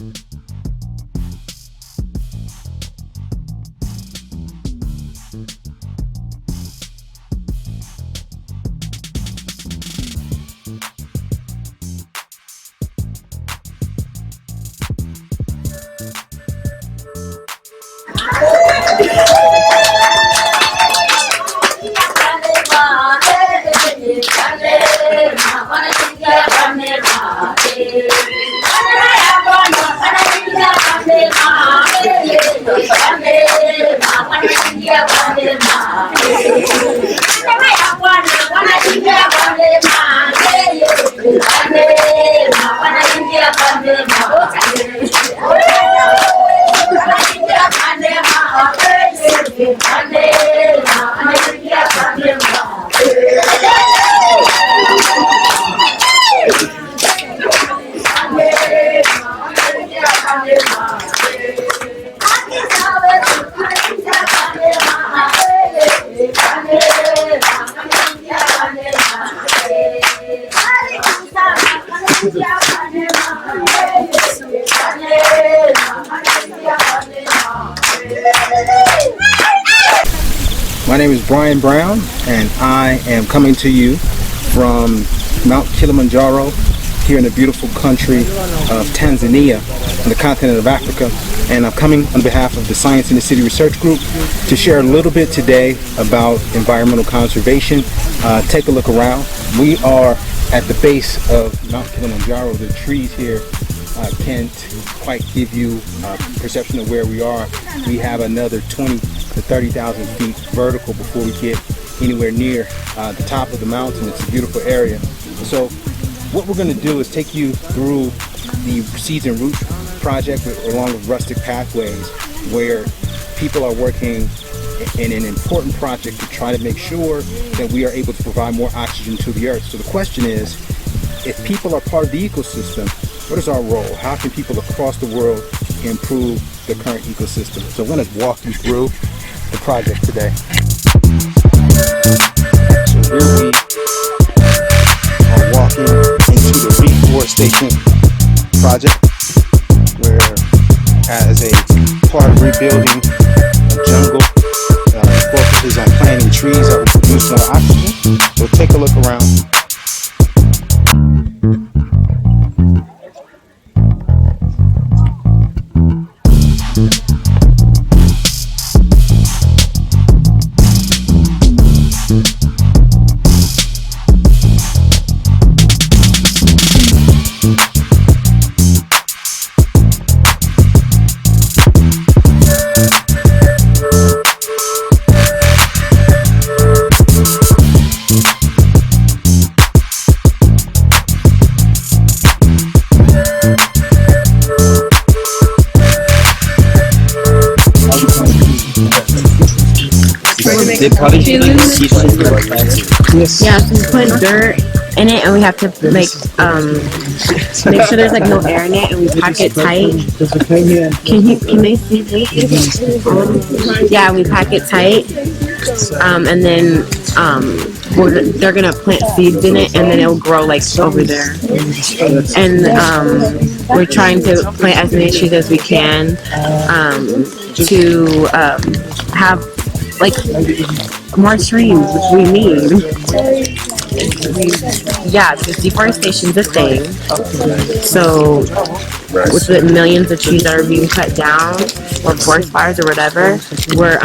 My name is Brian Brown, and I am coming to you from Mount Kilimanjaro here in the beautiful country of Tanzania on the continent of Africa. And I'm coming on behalf of the Science in the City Research Group to share a little bit today about environmental conservation. Take a look around. We are at the base of Mount Kilimanjaro. The trees here can't quite give you a perception of where we are. We have another 20 to 30,000 feet vertical before we get anywhere near the top of the mountain. It's a beautiful area. So what we're going to do is take you through the Seeds and Roots project along with rustic pathways, where people are working in an important project to try to make sure that we are able to provide more oxygen to the earth. So the question is, if people are part of the ecosystem, what is our role? How can people across the world improve the current ecosystem? So I'm going to walk you through the project today. So here we are walking into the Reforestation project, where as a part of rebuilding a jungle, focuses on planting trees that will produce more oxygen. So take a look around. They probably should like seed like yes. Yeah, so we put dirt in it, and we have to make sure there's like no air in it, and we pack it tight. Can they see this? Yeah, we pack it tight, and then they're gonna plant seeds in it, and then it'll grow like over there. And we're trying to plant as many trees as we can to have like more trees, which we need. Yeah, because deforestation is a thing. So with the millions of trees that are being cut down, or forest fires or whatever, we're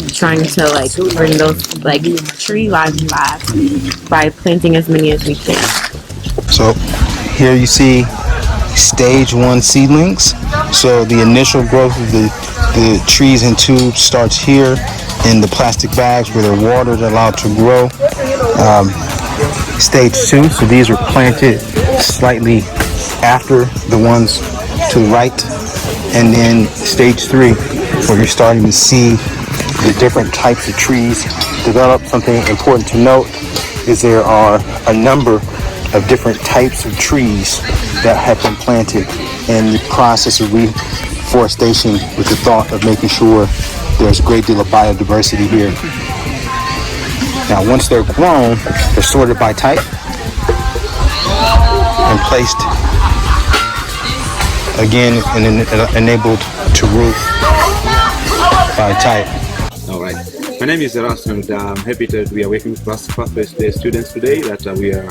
trying to like bring those like tree lives back by planting as many as we can. So here you see stage 1 seedlings. So the initial growth of the trees and tubes starts here in the plastic bags where they're watered, allowed to grow. Stage 2, so these are planted slightly after the ones to the right. And then stage 3, where you're starting to see the different types of trees develop. Something important to note is there are a number of different types of trees that have been planted in the process of reforestation, with the thought of making sure there's a great deal of biodiversity here. Now, once they're grown, they're sorted by type and placed again, enabled to roof by type. All right. My name is Erasmus, and I'm happy that we are working with Reforestation students today. That we are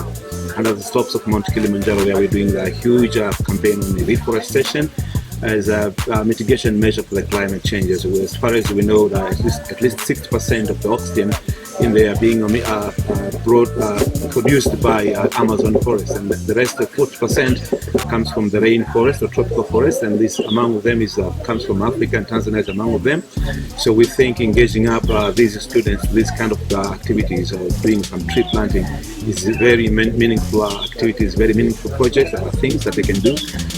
under the slopes of Mount Kilimanjaro, where we're doing a huge campaign on the reforestation as a mitigation measure for the climate changes. As far as we know, that at least 60% of the oxygen in there being produced by Amazon forest, and the rest of 40% comes from the rainforest or tropical forest, and this among them comes from Africa, and Tanzania is among them. So we think engaging up these students, these kind of activities, or doing some tree planting, is very meaningful activities, very meaningful projects, things that they can do.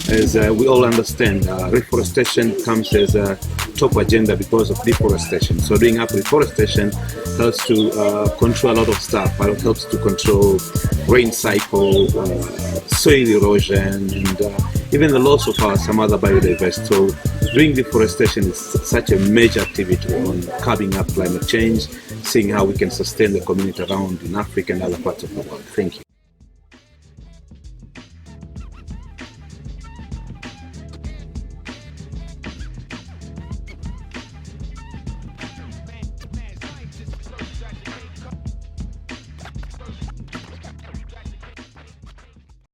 As we all understand, reforestation comes as a top agenda because of deforestation. So doing up reforestation helps to control a lot of stuff. It helps to control rain cycle, soil erosion, and even the loss of some other biodiversity. So doing deforestation is such a major activity on curbing up climate change, seeing how we can sustain the community around in Africa and other parts of the world. Thank you.